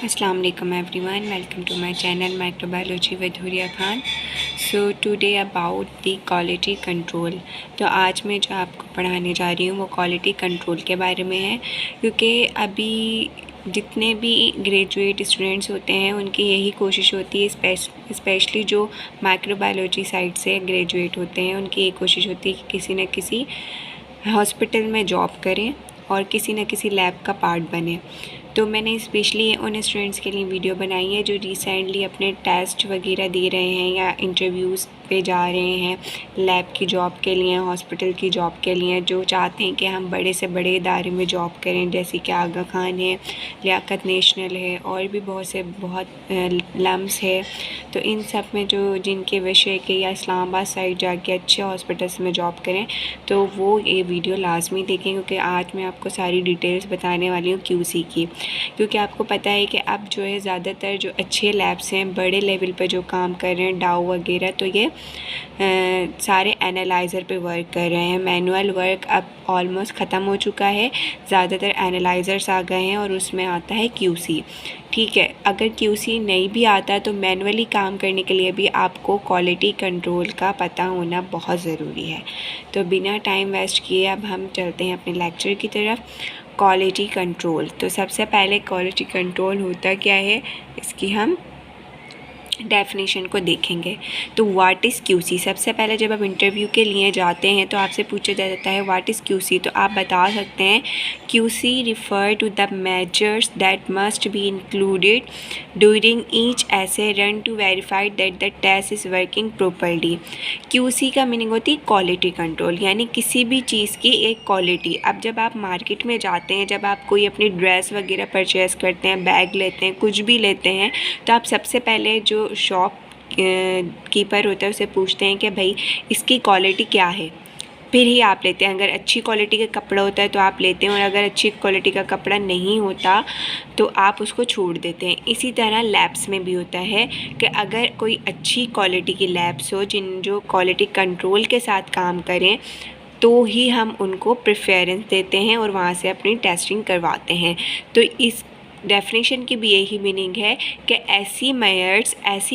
अस्सलाम वालेकुम everyone, welcome to my channel microbiology with Huriya Khan. So today about the quality control. तो आज मैं जो आपको पढ़ाने जा रही हूँ वो क्वालिटी कंट्रोल के बारे में है, क्योंकि अभी जितने भी ग्रेजुएट स्टूडेंट्स होते हैं उनकी यही कोशिश होती है, स्पेशली जो माइक्रोबायोलॉजी साइड से ग्रेजुएट होते हैं उनकी यही कोशिश होती है कि किसी न किसी हॉस्पिटल में जॉब करें और किसी न किसी लैब का पार्ट बने। तो मैंने स्पेशली उन स्टूडेंट्स के लिए वीडियो बनाई है जो रिसेंटली अपने टेस्ट वगैरह दे रहे हैं या इंटरव्यूज़ पे जा रहे हैं लैब की जॉब के लिए, हॉस्पिटल की जॉब के लिए, जो चाहते हैं कि हम बड़े से बड़े इदारे में जॉब करें, जैसे कि आगा खान है, लियाकत नेशनल है और भी बहुत लम्स है। तो इन सब में जो जिनके विषय के या इस्लामाबाद साइड जाके अच्छे हॉस्पिटल्स में जॉब करें तो वो ये वीडियो लाजमी देखें, क्योंकि आज मैं आपको सारी डिटेल्स बताने वाली हूँ QC की। क्योंकि आपको पता है कि अब जो है ज़्यादातर जो अच्छे लैब्स हैं बड़े लेवल पर जो काम कर रहे हैं डाउ वगैरह, तो ये सारे एनालाइज़र पे वर्क कर रहे हैं। मैनुअल वर्क अब ऑलमोस्ट ख़त्म हो चुका है, ज़्यादातर एनालाइज़र्स आ गए हैं और उसमें आता है QC। ठीक है, अगर QC नहीं भी आता तो मैनुअली काम करने के लिए भी आपको क्वालिटी कंट्रोल का पता होना बहुत ज़रूरी है। तो बिना टाइम वेस्ट किए अब हम चलते हैं अपने लेक्चर की तरफ। Quality control. तो सबसे पहले क्वालिटी कंट्रोल होता क्या है, इसकी हम डेफिनेशन को देखेंगे। तो व्हाट इज़ QC। सबसे पहले जब आप इंटरव्यू के लिए जाते हैं तो आपसे पूछा जाता है व्हाट इज़ QC। तो आप बता सकते हैं QC refer to the measures that must be included during each assay run to verify that the test is working properly. QC का मीनिंग होती है क्वालिटी कंट्रोल, यानी किसी भी चीज़ की एक क्वालिटी। अब जब आप मार्केट में जाते हैं, जब आप कोई अपनी ड्रेस वगैरह परचेज़ करते हैं, बैग लेते हैं, कुछ भी लेते हैं, तो आप सबसे पहले जो शॉप कीपर होता है उसे पूछते हैं कि भाई इसकी क्वालिटी क्या है, फिर ही आप लेते हैं। अगर अच्छी क्वालिटी का कपड़ा होता है तो आप लेते हैं, और अगर अच्छी क्वालिटी का कपड़ा नहीं होता तो आप उसको छोड़ देते हैं। इसी तरह लैब्स में भी होता है कि अगर कोई अच्छी क्वालिटी की लैब्स हो जो क्वालिटी कंट्रोल के साथ काम करें तो ही हम उनको प्रेफरेंस देते हैं और वहाँ से अपनी टेस्टिंग करवाते हैं। तो इस डेफिनेशन की भी यही मीनिंग है कि ऐसी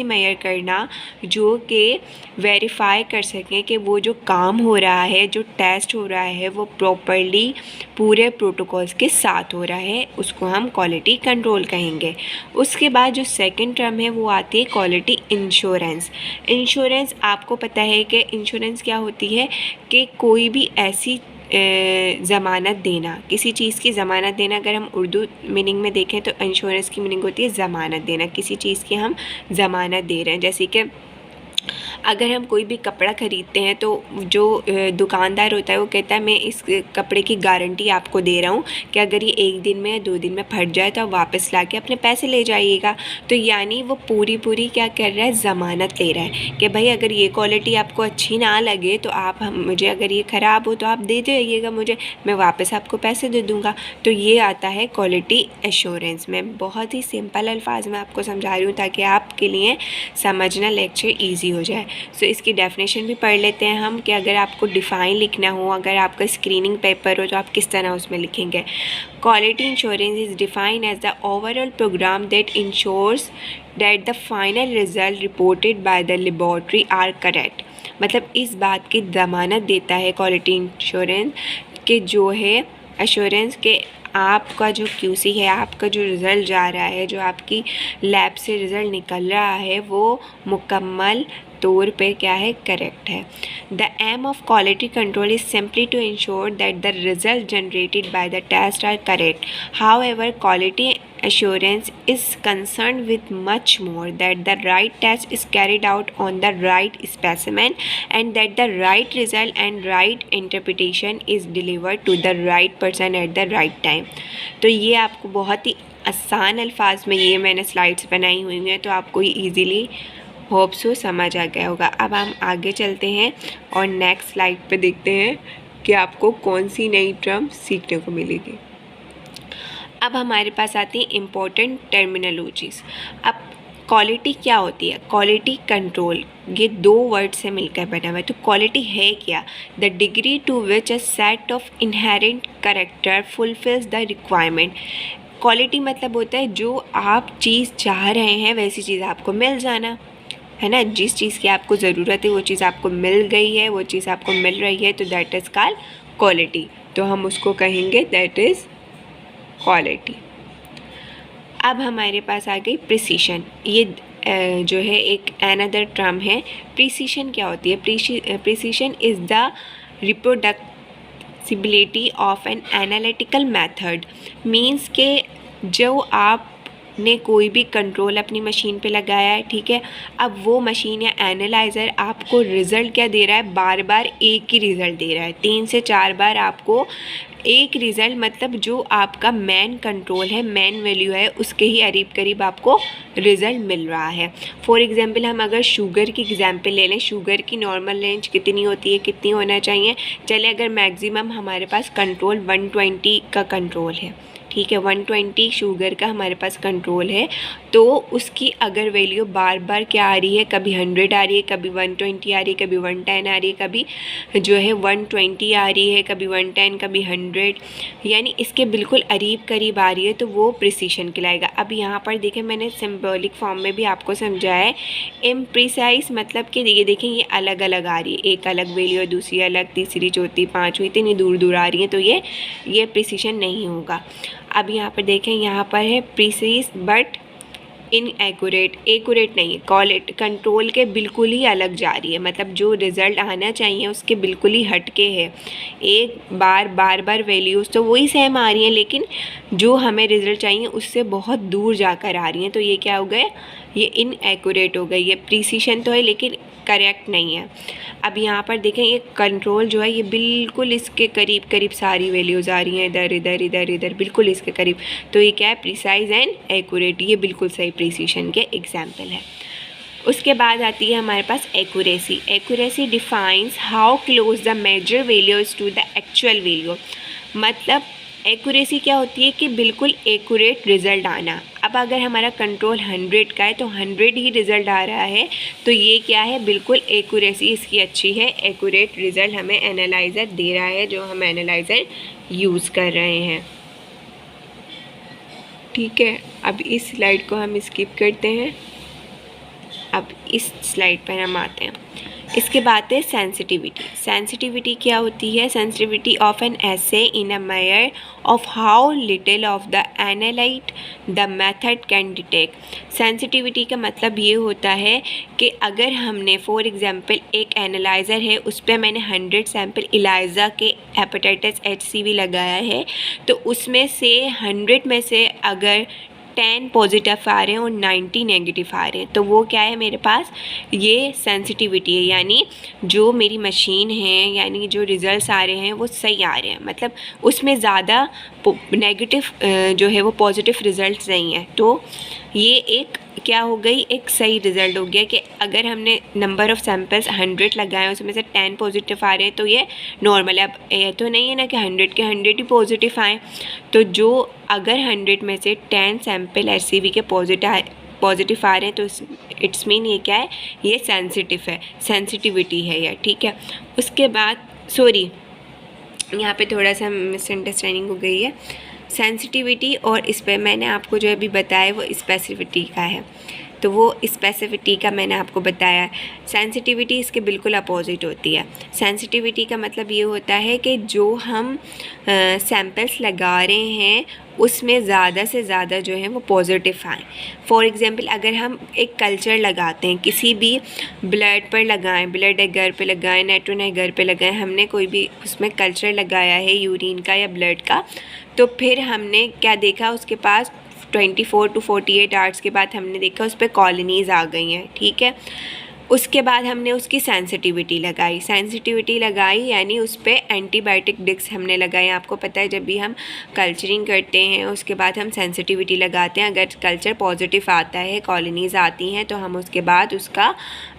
मेयर करना जो कि वेरीफाई कर सकें कि वो जो काम हो रहा है, जो टेस्ट हो रहा है, वो प्रॉपर्ली पूरे प्रोटोकॉल्स के साथ हो रहा है, उसको हम क्वालिटी कंट्रोल कहेंगे। उसके बाद जो सेकंड टर्म है वो आती है क्वालिटी इंश्योरेंस। इंश्योरेंस आपको पता है कि इंश्योरेंस क्या होती है कि कोई भी ऐसी ज़मानत देना, किसी चीज़ की ज़मानत देना। अगर हम उर्दू मीनिंग में देखें तो इंश्योरेंस की मीनिंग होती है ज़मानत देना, किसी चीज़ की हम ज़मानत दे रहे हैं। जैसे कि अगर हम कोई भी कपड़ा ख़रीदते हैं तो जो दुकानदार होता है वो कहता है मैं इस कपड़े की गारंटी आपको दे रहा हूँ कि अगर ये 1 दिन में या 2 दिन में फट जाए तो आप वापस ला के अपने पैसे ले जाइएगा। तो यानी वो पूरी क्या कर रहा है, ज़मानत ले रहा है कि भाई अगर ये क्वालिटी आपको अच्छी ना लगे तो आप मुझे, अगर ये ख़राब हो तो आप दे जाइएगा मुझे, मैं वापस आपको पैसे दे दूँगा। तो ये आता है क्वालिटी एश्योरेंस में। बहुत ही सिंपल अल्फाज में आपको समझा रही हूँ ताकि आपके लिए समझना लेक्चर ईजी हो जाए। सो इसकी डेफिनेशन भी पढ़ लेते हैं हम कि अगर आपको डिफ़ाइन लिखना हो, अगर आपका स्क्रीनिंग पेपर हो तो आप किस तरह उसमें लिखेंगे। Quality insurance is defined as the overall programme that ensures that the final result reported by the laboratory are correct. मतलब इस बात की ज़मानत देता है क्वालिटी इंश्योरेंस कि जो है एश्योरेंस के आपका जो QC है, आपका जो रिज़ल्ट जा रहा है, जो आपकी लैब से रिज़ल्ट निकल रहा है वो मुकम्मल तौर पे क्या है, करेक्ट है। The aim of quality control is simply to ensure that the result generated by the test are correct. However quality assurance is concerned with much more, that the right test is carried out on the right specimen and that the right result and right interpretation is delivered to the right person at the right time। तो ये आपको बहुत ही आसान अल्फाज में ये मैंने slides बनाई हुई हैं, तो आपको ईज़िली होप सो समझ आ गया होगा। अब हम आगे चलते हैं और नेक्स्ट स्लाइड पे देखते हैं कि आपको कौन सी नई टर्म सीखने को मिलेगी। अब हमारे पास आती है इम्पोर्टेंट टर्मिनोलॉजीज़। अब क्वालिटी क्या होती है, क्वालिटी कंट्रोल, ये 2 वर्ड से मिलकर बना हुआ है। तो क्वालिटी है क्या, the degree to which a set of inherent character fulfils the requirement. Quality मतलब होता है जो आप चीज़ चाह रहे हैं वैसी चीज़ आपको मिल जाना, है ना। जिस चीज़ की आपको ज़रूरत है वो चीज़ आपको मिल गई है, वो चीज़ आपको मिल रही है, तो दैट इज़ कॉल्ड क्वालिटी। तो हम उसको कहेंगे दैट इज़ क्वालिटी। अब हमारे पास आ गई प्रिसीशन। ये जो है एक अनदर टर्म है। प्रिसीशन क्या होती है? Precision is the reproducibility of an analytical method. Means के जो आपने कोई भी कंट्रोल अपनी मशीन पे लगाया है, ठीक है, अब वो मशीन या एनालाइज़र आपको रिज़ल्ट क्या दे रहा है? बार बार एक ही रिज़ल्ट दे रहा है, 3 से 4 बार आपको एक रिज़ल्ट, मतलब जो आपका मेन कंट्रोल है, मेन वैल्यू है, उसके ही करीब आपको रिज़ल्ट मिल रहा है। फॉर एग्जांपल हम अगर शुगर की एग्जांपल ले लें, शुगर की नॉर्मल रेंज कितनी होती है, कितनी होना चाहिए? चले अगर मैक्सिमम हमारे पास कंट्रोल 120 का कंट्रोल है, ठीक है, 120 शुगर का हमारे पास कंट्रोल है, तो उसकी अगर वैल्यू बार बार क्या आ रही है? कभी 100 आ रही है, कभी 120 आ रही है, कभी 110 आ रही है, कभी जो है 120 आ रही है, कभी 110, कभी 100, यानी इसके बिल्कुल करीब आ रही है, तो वो प्रिसीशन कहलाएगा। अब यहाँ पर देखें, मैंने सिंबॉलिक फॉर्म में भी आपको समझाया है। इम्प्रिसाइज मतलब कि ये देखें, ये अलग अलग आ रही है, एक अलग वैल्यू है, दूसरी अलग, तीसरी चौथी पाँचवीं इतनी दूर आ रही है, तो ये प्रिसीशन नहीं होगा। अब यहाँ पर देखें, यहाँ पर है प्रिसीज बट एक्यूरेट नहीं है, कंट्रोल के बिल्कुल ही अलग जा रही है, मतलब जो रिज़ल्ट आना चाहिए उसके बिल्कुल ही हटके है। एक बार वैल्यूज़ तो वही सेम आ रही हैं, लेकिन जो हमें रिज़ल्ट चाहिए उससे बहुत दूर जाकर आ रही हैं, तो ये क्या हो गए? ये इनएक्यूरेट हो गई। ये प्रिसीशन तो है लेकिन करेक्ट नहीं है। अब यहाँ पर देखें, ये कंट्रोल जो है ये बिल्कुल इसके करीब सारी वैल्यूज़ आ रही हैं, इधर बिल्कुल इसके करीब, तो ये क्या है? Precise and accurate. ये बिल्कुल सही प्रिसीशन के एग्जाम्पल है। उसके बाद आती है हमारे पास accuracy. Accuracy defines how close the measure values to the actual value. मतलब एक्यूरेसी क्या होती है? कि बिल्कुल एक्यूरेट रिज़ल्ट आना। अब अगर हमारा कंट्रोल 100 का है तो 100 ही रिज़ल्ट आ रहा है, तो ये क्या है? बिल्कुल एक्यूरेसी इसकी अच्छी है, एक्यूरेट रिज़ल्ट हमें एनालाइज़र दे रहा है, जो हम एनालाइज़र यूज़ कर रहे हैं, ठीक है। अब इस स्लाइड को हम स्किप करते हैं, अब इस स्लाइड पर हम आते हैं। इसके बाद है सेंसिटिविटी। सेंसिटिविटी क्या होती है? Sensitivity of an essay in a mayor of how little of the analyte the method can detect. Sensitivity का मतलब ये होता है कि अगर हमने फॉर एग्जांपल एक एनालाइज़र है, उस पर मैंने 100 सैम्पल इलाइजा के हेपेटाइटिस HCV लगाया है, तो उसमें से 100 में से अगर 10 पॉजिटिव आ रहे हैं और 90 नेगेटिव आ रहे हैं, तो वो क्या है मेरे पास? ये सेंसिटिविटी है, यानी जो मेरी मशीन है, यानी जो रिज़ल्ट्स आ रहे हैं वो सही आ रहे हैं, मतलब उसमें ज़्यादा नेगेटिव जो है वो पॉजिटिव रिज़ल्ट्स नहीं है। तो ये एक क्या हो गई? एक सही रिज़ल्ट हो गया कि अगर हमने नंबर ऑफ़ सैम्पल्स 100 लगाए, उसमें से 10 पॉजिटिव आ रहे हैं, तो ये नॉर्मल है। अब ये तो नहीं है ना कि 100 के 100 ही पॉजिटिव आए, तो जो अगर 100 में से 10 सैम्पल HCV के पॉजिटिव आ रहे हैं, तो इट्स मीन ये क्या है? ये सेंसिटिव है, सेंसिटिविटी है ये, ठीक है। उसके बाद सॉरी, यहाँ पे थोड़ा सा मिसअंडरस्टैंडिंग हो गई है। सेंसिटिविटी और इस पर मैंने आपको जो अभी बताया वो स्पेसिफिटी का है, तो वो स्पेसिफिटी का मैंने आपको बताया। सेंसिटिविटी इसके बिल्कुल अपोजिट होती है। सेंसिटिविटी का मतलब ये होता है कि जो हम सैम्पल्स लगा रहे हैं उसमें ज़्यादा से ज़्यादा जो है वो पॉजिटिव आए। फॉर एग्जांपल अगर हम एक कल्चर लगाते हैं, किसी भी ब्लड पर लगाएं, ब्लड एगर पे लगाएं, नेट्रोन एगर पे लगाएं, हमने कोई भी उसमें कल्चर लगाया है यूरिन का या ब्लड का, तो फिर हमने क्या देखा? उसके पास 24 to 48 आवर्स के बाद हमने देखा उस पर कॉलोनीज़ आ गई हैं, ठीक है। उसके बाद हमने उसकी सेंसिटिविटी लगाई, यानी उस पर एंटीबायोटिक डिक्स हमने लगाए। आपको पता है जब भी हम कल्चरिंग करते हैं उसके बाद हम सेंसिटिविटी लगाते हैं। अगर कल्चर पॉजिटिव आता है, कॉलोनीज़ आती हैं, तो हम उसके बाद उसका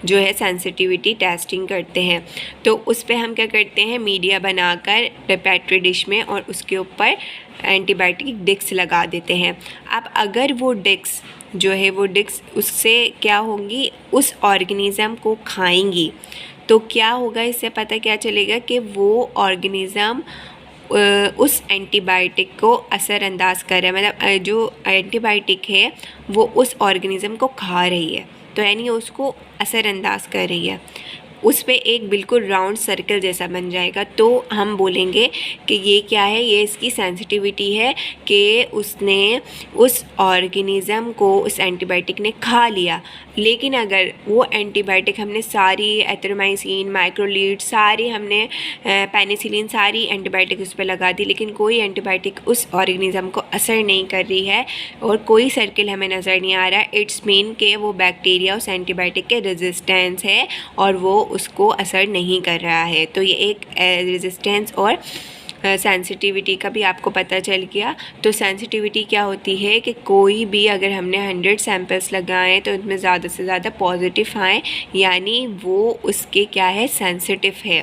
जो है सेंसिटिविटी टेस्टिंग करते हैं। तो उस पर हम क्या करते हैं? मीडिया बनाकर पेट्री डिश में और उसके ऊपर एंटीबायोटिक डिक्स लगा देते हैं। अब अगर वो डिक्स जो है वो डिक्स उससे क्या होंगी? उस ऑर्गेनिज़म को खाएंगी, तो क्या होगा? इससे पता क्या चलेगा कि वो ऑर्गेनिज़म उस एंटीबायोटिक को असरअंदाज कर रहा है, मतलब जो एंटीबायोटिक है वो उस ऑर्गेनिज़म को खा रही है, तो यानी उसको असरअंदाज कर रही है, उस पे एक बिल्कुल राउंड सर्कल जैसा बन जाएगा। तो हम बोलेंगे कि ये क्या है, ये इसकी सेंसिटिविटी है कि उसने उस ऑर्गेनिज़म को उस एंटीबायोटिक ने खा लिया। लेकिन अगर वो एंटीबायोटिक हमने सारी एथ्रोमाइसिन, माइक्रोलीड, सारी हमने पेनिसिलिन, सारी एंटीबायोटिक उस पर लगा दी, लेकिन कोई एंटीबायोटिक उस ऑर्गेनिज़म को असर नहीं कर रही है और कोई सर्किल हमें नज़र नहीं आ रहा, इट्स मीन के वो बैक्टीरिया उस एंटीबायोटिक के रेजिस्टेंस है और वो उसको असर नहीं कर रहा है। तो ये एक रेजिस्टेंस और सेंसिटिविटी का भी आपको पता चल गया। तो सेंसिटिविटी क्या होती है कि कोई भी अगर हमने 100 सैंपल्स लगाएं तो उनमें ज़्यादा से ज़्यादा पॉजिटिव आएँ, यानी वो उसके क्या है, सेंसिटिव है,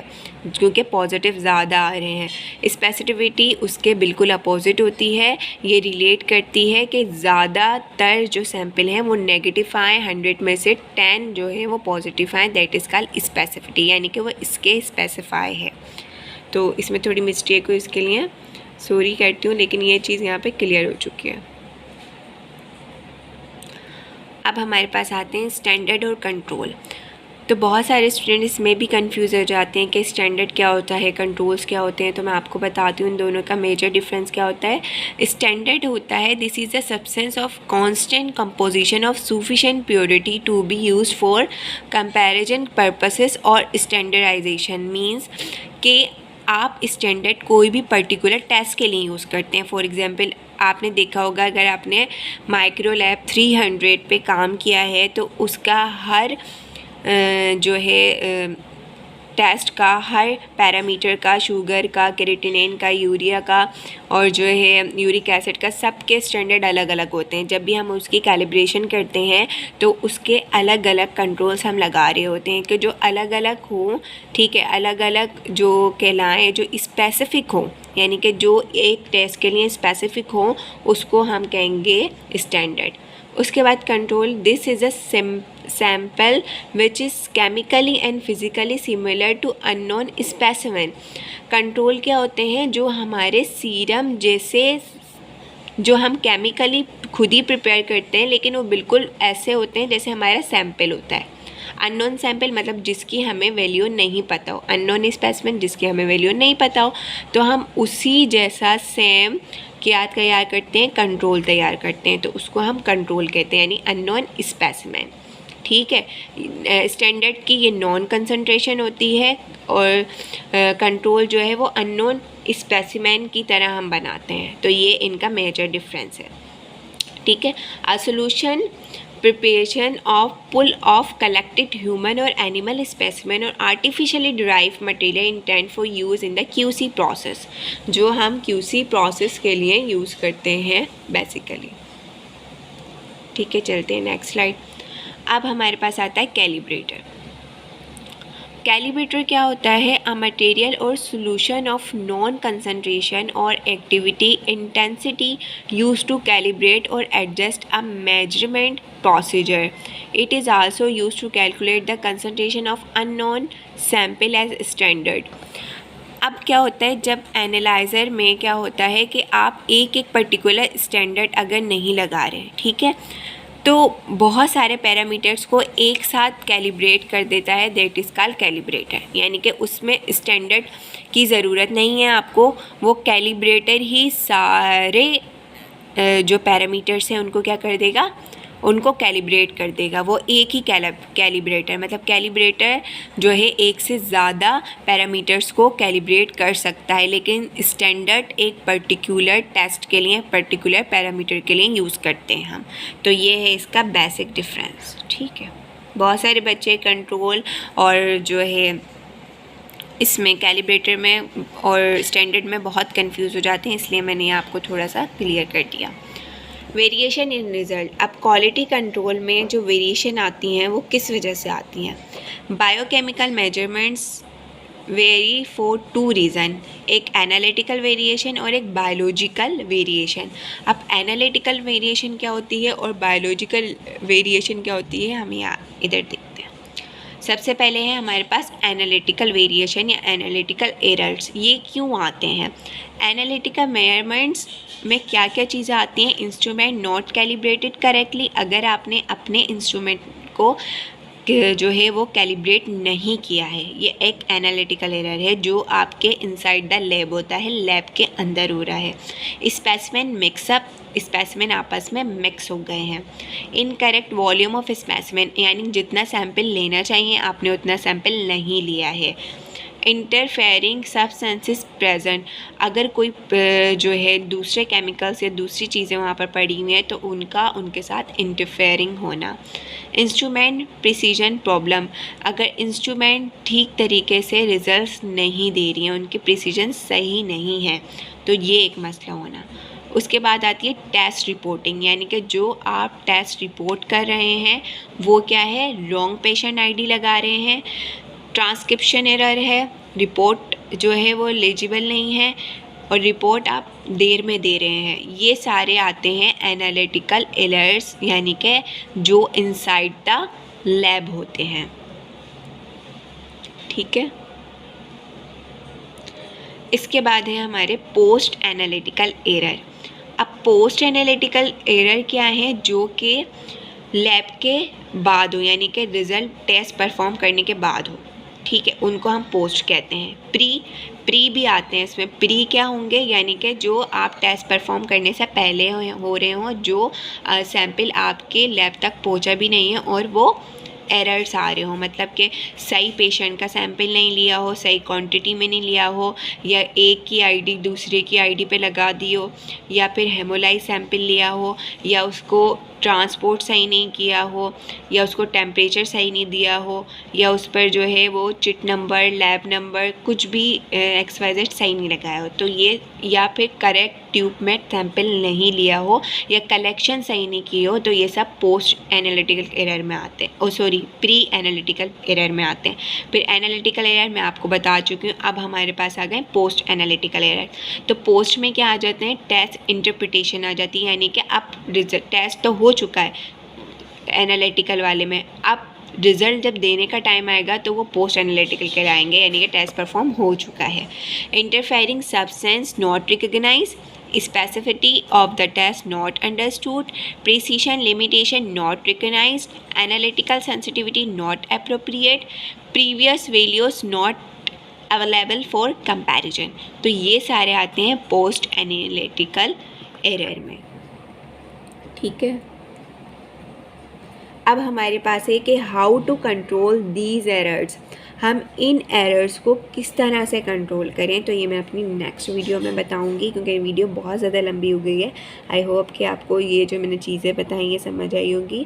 क्योंकि पॉजिटिव ज़्यादा आ रहे हैं। स्पेसिटिविटी उसके बिल्कुल अपोजिट होती है, ये रिलेट करती है कि ज़्यादातर जो सैंपल हैं वो नेगेटिव आएँ, 100 में से 10 जो है वो पॉजिटिव आएँ, दैट इज़ कॉल्ड स्पेसिफिटी, यानी कि वो इसके स्पेसिफाई है। तो इसमें थोड़ी मिस्टेक हुई, इसके लिए सॉरी कहती हूँ, लेकिन ये चीज़ यहाँ पे क्लियर हो चुकी है। अब हमारे पास आते हैं स्टैंडर्ड और कंट्रोल। तो बहुत सारे स्टूडेंट इसमें भी कंफ्यूज हो जाते हैं कि स्टैंडर्ड क्या होता है, कंट्रोल्स क्या होते हैं। तो मैं आपको बताती हूँ इन दोनों का मेजर डिफरेंस क्या होता है। स्टैंडर्ड होता है this is the substance of constant composition of sufficient purity to be use for comparison purposes, और स्टैंडर्डाइजेशन मींस कि आप स्टैंडर्ड कोई भी पर्टिकुलर टेस्ट के लिए यूज़ करते हैं। फॉर एग्जांपल आपने देखा होगा अगर आपने माइक्रोलैब 300 पे काम किया है तो उसका हर जो है टेस्ट का, हर पैरामीटर का, शुगर का, क्रिएटिनिन का, यूरिया का और जो है यूरिक एसिड का, सब के स्टैंडर्ड अलग अलग होते हैं। जब भी हम उसकी कैलिब्रेशन करते हैं तो उसके अलग अलग कंट्रोल्स हम लगा रहे होते हैं कि जो अलग अलग हों, ठीक है, अलग अलग जो कहलाएँ, जो स्पेसिफ़िक हों, यानी कि जो एक टेस्ट के लिए स्पेसिफ़िक हों, उसको हम कहेंगे स्टैंडर्ड। उसके बाद control, this is a sample which is chemically and physically similar to unknown specimen. Control क्या होते हैं, जो हमारे सीरम जैसे, जो हम केमिकली खुद ही प्रिपेयर करते हैं, लेकिन वो बिल्कुल ऐसे होते हैं जैसे हमारा सैम्पल होता है। अननोन सैम्पल मतलब जिसकी हमें वैल्यू नहीं पता हो, अननोन स्पेसिमेन जिसकी हमें वैल्यू नहीं पता हो, तो हम उसी जैसा सेम क्या तैयार करते हैं, कंट्रोल तैयार करते हैं, तो उसको हम कंट्रोल कहते हैं, यानी अननोन स्पेसिमेन। ठीक है, स्टैंडर्ड की ये नॉन कंसंट्रेशन होती है और कंट्रोल जो है वो अननोन स्पेसिमेन की तरह हम बनाते हैं। तो ये इनका मेजर डिफरेंस है। ठीक है, a solution preparation of pool of collected human और एनिमल स्पेसिमेन और artificially derived material intend for use in the QC process, जो हम QC प्रोसेस के लिए यूज़ करते हैं बेसिकली। ठीक है, चलते हैं नेक्स्ट स्लाइड। अब हमारे पास आता है कैलिब्रेटर। कैलिब्रेटर क्या होता है, अ मटेरियल और सोल्यूशन ऑफ नॉन कंसंट्रेशन और activity intensity use to calibrate और adjust a measurement procedure. It is also use to calculate the concentration of unknown sample as standard. अब क्या होता है, जब एनालाइज़र में क्या होता है कि आप एक एक पर्टिकुलर स्टैंडर्ड अगर नहीं लगा रहे, ठीक है, तो बहुत सारे पैरामीटर्स को एक साथ कैलिब्रेट कर देता है, दैट इज़ कॉल्ड कैलिब्रेटर, यानी कि उसमें स्टैंडर्ड की ज़रूरत नहीं है आपको, वो कैलिब्रेटर ही सारे जो पैरामीटर्स हैं उनको क्या कर देगा, उनको कैलिब्रेट कर देगा। वो एक ही कैलिब्रेटर, मतलब कैलिब्रेटर जो है एक से ज़्यादा पैरामीटर्स को कैलिब्रेट कर सकता है, लेकिन स्टैंडर्ड एक पर्टिकुलर टेस्ट के लिए, पर्टिकुलर पैरामीटर के लिए यूज़ करते हैं हम। तो ये है इसका बेसिक डिफरेंस। ठीक है, बहुत सारे बच्चे कंट्रोल और जो है इसमें कैलिब्रेटर में और स्टैंडर्ड में बहुत कंफ्यूज हो जाते हैं, इसलिए मैंने आपको थोड़ा सा क्लियर कर दिया। वेरिएशन इन रिज़ल्ट, अब क्वालिटी कंट्रोल में जो वेरिएशन आती हैं वो किस वजह से आती हैं। Biochemical measurements very for 2 reason, एक एनालिटिकल वेरिएशन और एक बायोलॉजिकल वेरिएशन। अब एनालिटिकल वेरिएशन क्या होती है और बायोलॉजिकल वेरिएशन क्या होती है, हम यहाँ इधर देखते हैं। सबसे पहले है हमारे पास एनालिटिकल वेरिएशन या एनालिटिकल एरर्स। ये क्यों आते हैं? एनालिटिकल मेजरमेंट्स में क्या क्या चीज़ें आती हैं? इंस्ट्रूमेंट नॉट कैलिब्रेटेड करेक्टली, अगर आपने अपने इंस्ट्रूमेंट को जो है वो कैलिब्रेट नहीं किया है, ये एक एनालिटिकल एरर है जो आपके इनसाइड द लैब होता है, लैब के अंदर हो रहा है। स्पेसिमेन मिक्सअप, स्पेसिमेन आपस में मिक्स हो गए हैं। इनकरेक्ट वॉल्यूम ऑफ स्पेसिमेन, यानी जितना सैंपल लेना चाहिए आपने उतना सैंपल नहीं लिया है। इंटरफेयरिंग सब्सटेंसेस प्रेजेंट, अगर कोई जो है दूसरे केमिकल्स या दूसरी चीज़ें वहाँ पर पड़ी हुई हैं तो उनके साथ इंटरफेयरिंग होना। इंस्ट्रूमेंट प्रिसीजन प्रॉब्लम, अगर इंस्ट्रूमेंट ठीक तरीके से रिजल्ट्स नहीं दे रही हैं, उनकी प्रिसीजन सही नहीं है, तो ये एक मसला होना। उसके बाद आती है टेस्ट रिपोर्टिंग, यानी कि जो आप टेस्ट रिपोर्ट कर रहे हैं वो क्या है, रॉन्ग पेशेंट आईडी लगा रहे हैं। ट्रांसक्रिप्शन एरर है, रिपोर्ट जो है वो लेजिबल नहीं है और रिपोर्ट आप देर में दे रहे हैं। ये सारे आते हैं एनालिटिकल एरर्स, यानी कि जो इनसाइड द लैब होते हैं। ठीक है, इसके बाद है हमारे पोस्ट एनालिटिकल एरर। अब पोस्ट एनालिटिकल एरर क्या है? जो कि लैब के बाद हो, यानी कि रिज़ल्ट टेस्ट परफॉर्म करने के बाद हो। ठीक है, उनको हम पोस्ट कहते हैं। प्री भी आते हैं इसमें। प्री क्या होंगे? यानी कि जो आप टेस्ट परफॉर्म करने से पहले हो रहे हों, जो सैंपल आपके लैब तक पहुंचा भी नहीं है और वो एरर्स आ रहे हो, मतलब कि सही पेशेंट का सैंपल नहीं लिया हो, सही क्वांटिटी में नहीं लिया हो, या एक की आईडी दूसरे की आईडी पे लगा दी हो, या फिर हेमोलाइज सैंपल लिया हो, या उसको ट्रांसपोर्ट सही नहीं किया हो, या उसको टेम्परेचर सही नहीं दिया हो, या उस पर जो है वो चिट नंबर, लैब नंबर, कुछ भी XYZ सही नहीं लगाया हो, तो ये, या फिर करेक्ट ट्यूब में सैंपल नहीं लिया हो, या कलेक्शन सही नहीं की हो, तो ये सब पोस्ट एनालिटिकल एरर में आते हैं, प्री एनालिटिकल एरर में आते हैं। फिर एनालिटिकल एरर मैं आपको बता चुकी हूँ। अब हमारे पास आ गए पोस्ट एनालिटिकल एरर। तो पोस्ट में क्या आ जाते हैं? टेस्ट इंटरप्रिटेशन आ जाती है, यानी कि अब टेस्ट तो हो चुका है एनालिटिकल वाले में, अब रिज़ल्ट जब देने का टाइम आएगा तो वो पोस्ट एनालिटिकल के आएंगे, यानी कि टेस्ट परफॉर्म हो चुका है। Interfering substance not recognize, specificity of the test not understood, precision limitation not recognized, analytical sensitivity not appropriate, previous values not available for comparison। तो ये सारे आते हैं पोस्ट एनालिटिकल एरर में। ठीक है, अब हमारे पास है कि how to control these errors, हम इन एरर्स को किस तरह से कंट्रोल करें। तो ये मैं अपनी नेक्स्ट वीडियो में बताऊंगी, क्योंकि वीडियो बहुत ज़्यादा लंबी हो गई है। आई होप कि आपको ये जो मैंने चीज़ें बताई ये समझ आई होंगी।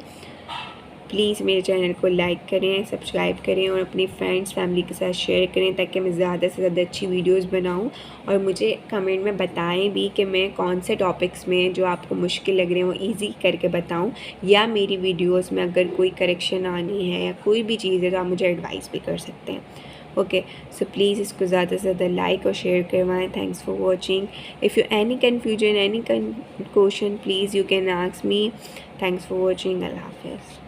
प्लीज़ मेरे चैनल को लाइक करें, सब्सक्राइब करें और अपनी फ्रेंड्स फैमिली के साथ शेयर करें, ताकि मैं ज़्यादा से ज़्यादा अच्छी वीडियोस बनाऊं। और मुझे कमेंट में बताएं भी कि मैं कौन से टॉपिक्स में जो आपको मुश्किल लग रहे हैं वो इजी करके बताऊं, या मेरी वीडियोस में अगर कोई करेक्शन आनी है या कोई भी चीज़ है तो आप मुझे एडवाइस भी कर सकते हैं। ओके, सो प्लीज़ इसको ज़्यादा से ज़्यादा लाइक और शेयर करवाएं। Thanks for watching. If you any confusion, any question, please you can ask me. Thanks for watching. अल्लाह हाफ़िज़।